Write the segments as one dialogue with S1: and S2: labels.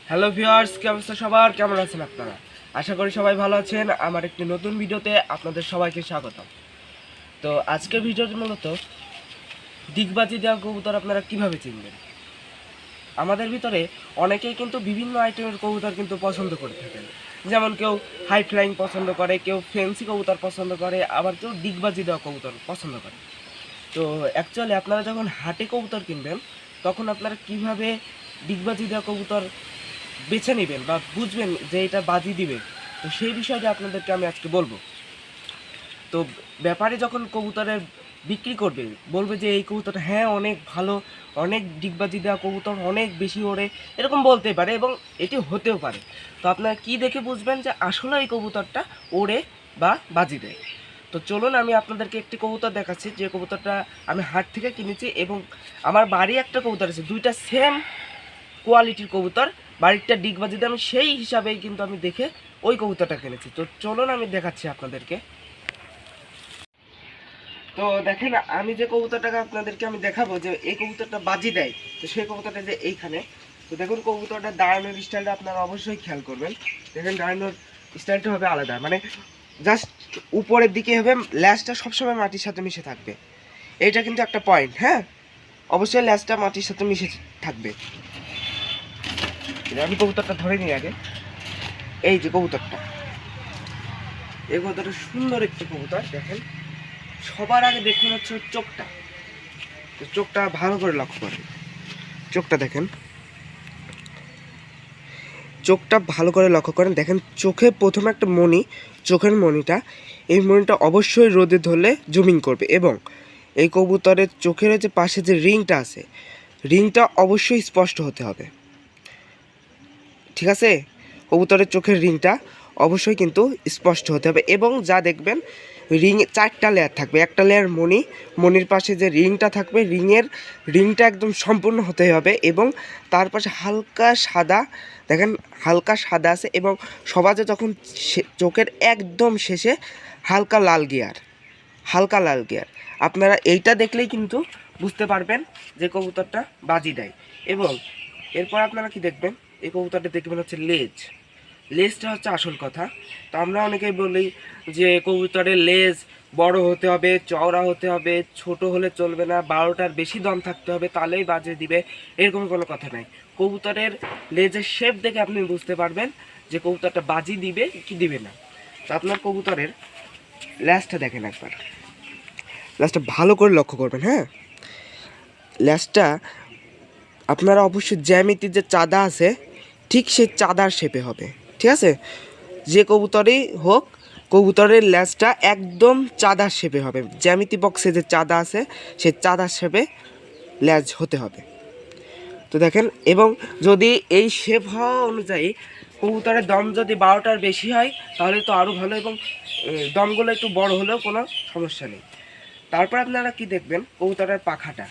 S1: Hello viewers, কি অবস্থা সবার? কেমন আছেন আপনারা? আশা করি সবাই ভালো আছেন। আমার একটি নতুন ভিডিওতে আপনাদের সবাইকে স্বাগতম। তো আজকের ভিডিওটি মূলত ডিগবাজি দেওয়া কবুতর আপনারা কিভাবে চিনবেন। আমাদের ভিতরে অনেকেই কিন্তু বিভিন্ন আইটেমের কবুতর কিন্তু পছন্দ করে থাকেন। যেমন কেউ হাই ফ্লাইং পছন্দ করে, কেউ ফেন্সি কবুতর পছন্দ করে, আবার কেউ ডিগবাজি দেওয়া কবুতর পছন্দ করে। তো অ্যাকচুয়ালি আপনারা যখন হাটে কবুতর কিনবেন তখন আপনারা কিভাবে ডিগবাজি দেওয়া কবুতর বেছে নেবেন বা বুঝবেন যে এটা বাজি দিবে, তো সেই বিষয়টা আপনাদেরকে আমি আজকে বলবো। তো ব্যাপারে যখন কবুতরের বিক্রি করবে, বলবে যে এই কবুতরটা হ্যাঁ অনেক ভালো, অনেক ডিগবাজি দেওয়া কবুতর, অনেক বেশি ওড়ে, এরকম বলতে পারে এবং এটি হতেও পারে। তো আপনারা কি দেখে বুঝবেন যে আসলে এই কবুতরটা ওড়ে বা বাজি দেয়? তো চলুন আমি আপনাদেরকে একটি কবুতর দেখাচ্ছি, যে কবুতরটা আমি হাট থেকে কিনেছি এবং আমার বাড়ি একটা কবুতর আছে, দুইটা সেম কোয়ালিটির কবুতর, বাড়িটা ডিগবাজিতে আমি সেই হিসাবেই কিন্তু আমি দেখে ওই কবুতরটা কিনেছি। তো চলুন আমি দেখাচ্ছি আপনাদেরকে। তো দেখেন, আমি যে কবুতরটাকে আপনাদেরকে আমি দেখাবো যে এই কবুতরটা বাজি দেয়, তো সেই কবুতরটা যে এইখানে। তো দেখুন কবুতরটা দাঁড়ানোর স্টাইলটা আপনারা অবশ্যই খেয়াল করবেন। দেখেন দাঁড়ানোর স্টাইলটা হবে আলাদা, মানে জাস্ট উপরের দিকে হবে, ল্যাজটা সবসময় মাটির সাথে মিশে থাকবে। এইটা কিন্তু একটা পয়েন্ট, হ্যাঁ অবশ্যই ল্যাজটা মাটির সাথে মিশে থাকবে। আমি কবুতরটা ধরে নিই আগে। এই যে কবুতরটা, এই কবুতরটা সুন্দর একটি কবুতর। দেখেন সবার আগে দেখুন হচ্ছে চোখটা, তো চোখটা ভালো করে লক্ষ্য করেন। চোখটা দেখেন, চোখটা ভালো করে লক্ষ্য করেন। দেখেন চোখে প্রথমে একটা মণি, চোখের মণিটা, এই মণিটা অবশ্যই রোদে ধরলে জুমিং করবে এবং এই কবুতরের চোখের যে পাশে যে রিংটা আছে, রিংটা অবশ্যই স্পষ্ট হতে হবে, ঠিক আছে? কবুতরের চোখের রিংটা অবশ্যই কিন্তু স্পষ্ট হতে হবে এবং যা দেখবেন রিং চারটা লেয়ার থাকবে, একটা লেয়ার মণি, মণির পাশে যে রিংটা থাকবে, রিংটা একদম সম্পূর্ণ হতে হবে এবং তার পাশে হালকা সাদা, দেখেন হালকা সাদা আছে এবং সবাজে যখন চোখের একদম শেষে হালকা লাল গিয়ার, হালকা লাল গিয়ার। আপনারা এইটা দেখলেই কিন্তু বুঝতে পারবেন যে কবুতরটা বাজি দেয়। এবং এরপর আপনারা কি দেখবেন, এই কবুতরটা দেখবেন হচ্ছে লেজটা হচ্ছে আসল কথা। তো আমরা অনেকেই বলি যে কবুতরের লেজ বড় হতে হবে, চওড়া হতে হবে, ছোট হলে চলবে না, 12টার বেশি দম থাকতে হবে তাহলেই বাজে দিবে, এরকম কোনো কথা নাই। কবুতরের লেজের শেপ দেখে আপনি বুঝতে পারবেন যে কবুতরটা বাজি দিবে কি দিবে না। তো আপনার কবুতরের লেজটা দেখেন একবার, লেজটা ভালো করে লক্ষ্য করবেন, হ্যাঁ লেজটা আপনারা অবশ্যই জ্যামিতির যে চাঁদা আছে ঠিক সেই চাঁদার শেপে হবে, ঠিক আছে? যে কবুতরই হোক, কবুতরের লেজটা একদম চাঁদার শেপে হবে, জ্যামিতি বক্সে যে চাঁদা আছে সেই চাঁদার শেপে লেজ হতে হবে। তো দেখেন, এবং যদি এই শেপ হওয়া অনুযায়ী কবুতরের দম যদি 12টার বেশি হয় তাহলে তো আরও ভালো, এবং দমগুলো একটু বড় হলেও কোনো সমস্যা নেই। তারপর আপনারা কি দেখবেন, কবুতরের পাখাটা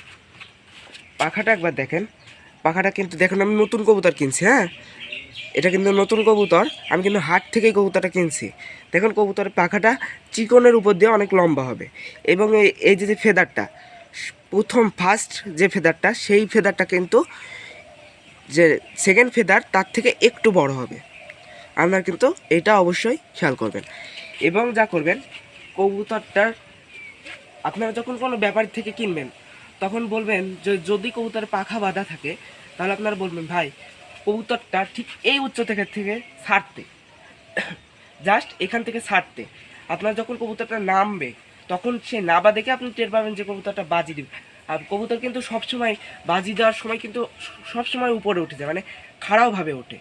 S1: একবার দেখেন। পাখাটা কিন্তু দেখুন, আমি নতুন কবুতর কিনছি, হ্যাঁ এটা কিন্তু নতুন কবুতর, আমি কিন্তু হাট থেকেই কবুতরটা কিনছি। দেখুন কবুতরের পাখাটা চিকনের উপর দিয়ে অনেক লম্বা হবে এবং এই যে ফেদারটা, ফার্স্ট যে ফেদারটা, সেই ফেদারটা কিন্তু যে সেকেন্ড ফেদার তার থেকে একটু বড় হবে। আপনার কিন্তু এটা অবশ্যই খেয়াল করবেন। এবং যা করবেন, কবুতরটার আপনারা যখন কোনো ব্যাপারী থেকে কিনবেন তখন বলবেন যে যদি কবুতরের পাখা বাঁধা থাকে তাহলে আপনারা বলবেন ভাই কবুতরটা ঠিক এই উচ্চতা থেকে ছাড়তে, জাস্ট এখান থেকে ছাড়তে। আপনার যখন কবুতরটা নামবে তখন সে নাবা দেখে আপনি টের পাবেন যে কবুতরটা বাজি দেবে। আর কবুতর কিন্তু সবসময় বাজি দেওয়ার সময় কিন্তু সবসময় উপরে উঠে যায়, মানে খাড়াভাবে ওঠে।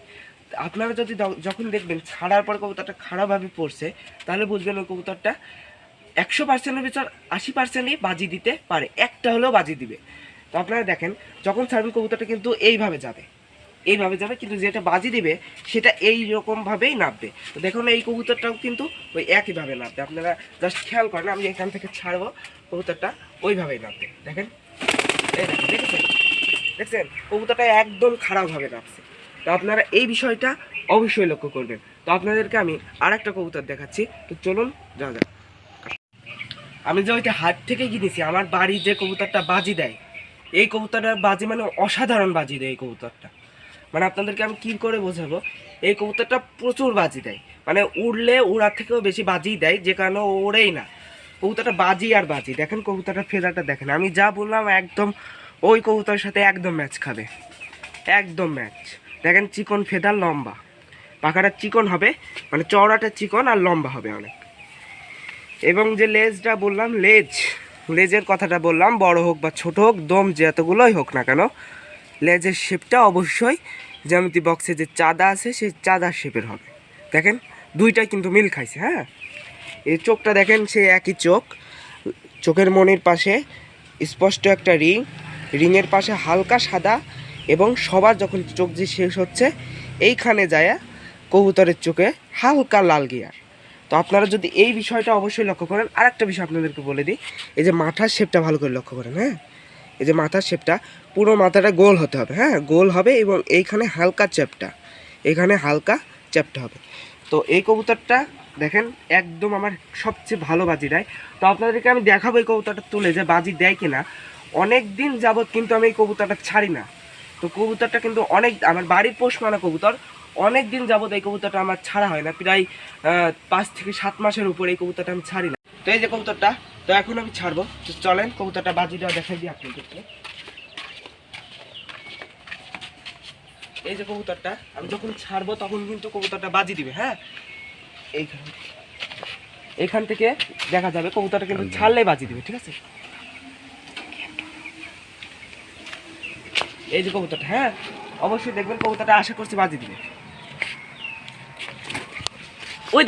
S1: আপনারা যদি যখন দেখবেন ছাড়ার পর কবুতরটা খাড়াভাবে পড়ছে তাহলে বুঝবেন ওই কবুতরটা 100%-এর ভিতর 80%ই বাজি দিতে পারে, একটা হলেও বাজি দিবে। তো আপনারা দেখেন যখন ছাড়বেন কবুতরটা কিন্তু এইভাবে যাবে, কিন্তু যেটা বাজি দিবে সেটা এই রকমভাবেই নামবে। তো দেখুন এই কবুতরটাও কিন্তু ওই একইভাবে নামবে। আপনারা জাস্ট খেয়াল করেন, আমি এখান থেকে ছাড়বো, কবুতরটা ওইভাবেই নামবে। দেখেন এই দেখেন, দেখছেন কবুতরটা একদম খারাপভাবে নামছে। তো আপনারা এই বিষয়টা অবশ্যই লক্ষ্য করবেন। তো আপনাদেরকে আমি আর একটা কবুতর দেখাচ্ছি, তো চলুন যাওয়া যাক। আমি যে ওইটা হাট থেকে কিনেছি, আমার বাড়ি যে কবুতরটা বাজি দেয়, এই কবুতরটা বাজি মানে অসাধারণ বাজি দেয় এই কবুতরটা। মানে আপনাদেরকে আমি কী করে বোঝাবো, এই কবুতরটা প্রচুর বাজি দেয়, মানে উড়লে উড়ার থেকেও বেশি বাজি দেয়, যে কারণে ও ওড়েই না। কবুতরটা বাজি আর বাজি, দেখেন কবুতরটার ফেদারটা দেখেন, আমি যা বললাম একদম ওই কবুতরের সাথে একদম ম্যাচ খাবে, একদম ম্যাচ। দেখেন চিকন ফেদার, লম্বা পাখাটা চিকন হবে, মানে চওড়াটা চিকন আর লম্বা হবে অনেক। এবং যে লেজটা বললাম, লেজের কথাটা বললাম, বড় হোক বা ছোট হোক, দম যে এতগুলোই হোক না কেন, লেজের শেপটা অবশ্যই জ্যামিতি বক্সে যে চাঁদা আছে সেই চাঁদার শেপের হবে। দেখেন দুইটাই কিন্তু মিল খাইছে। হ্যাঁ, এই চোখটা দেখেন, সে একই চোখ, চোখের মনির পাশে স্পষ্ট একটা রিংয়ের পাশে হালকা সাদা, এবং সবার যখন চোখ যে শেষ হচ্ছে এইখানে যায় কবুতরের চোখে হালকা লাল গিয়ার। তো আপনারা যদি এই বিষয়টা অবশ্যই লক্ষ্য করেন। আর একটা বিষয় আপনাদেরকে বলে দিই, এই যে মাথার শেপটা ভালো করে লক্ষ্য করেন। হ্যাঁ, এই যে মাথার শেপটা, পুরো মাথাটা গোল হতে হবে। হ্যাঁ, গোল হবে, এবং এইখানে হালকা চ্যাপটা, এখানে হালকা চ্যাপটা হবে। তো এই কবুতরটা দেখেন একদম আমার সবচেয়ে ভালো বাজি দেয়। তো আপনাদেরকে আমি দেখাবো এই কবুতরটা তুলে যে বাজি দেয় কিনা। অনেক দিন যাবৎ কিন্তু আমি এই কবুতরটা ছাড়ি না। তো কবুতরটা কিন্তু অনেক, আমার বাড়ির পোষ মানা কবুতর, অনেক দিন যাবৎ এই কবুতরটা আমার ছাড়া হয় না, প্রায় 5 থেকে 7 মাসের উপরে এই কবুতরটা আমি ছাড়ি না। তো এই যে কবুতরটা, তো এখন আমি ছাড়বো। তো চলেন কবুতরটা বাজি দেওয়া দেখাই দিই আপনাদেরকে। এই যে কবুতরটা আমি যখন ছাড়বো তখন কিন্তু কবুতরটা বাজি দিবে। হ্যাঁ, এইখান থেকে দেখা যাবে কবুতরটা কিন্তু ছাড়লে বাজি দিবে। ঠিক আছে, এই যে কবুতরটা, হ্যাঁ অবশ্যই দেখবেন কবুতরটা আশা করছি বাজি দিবে।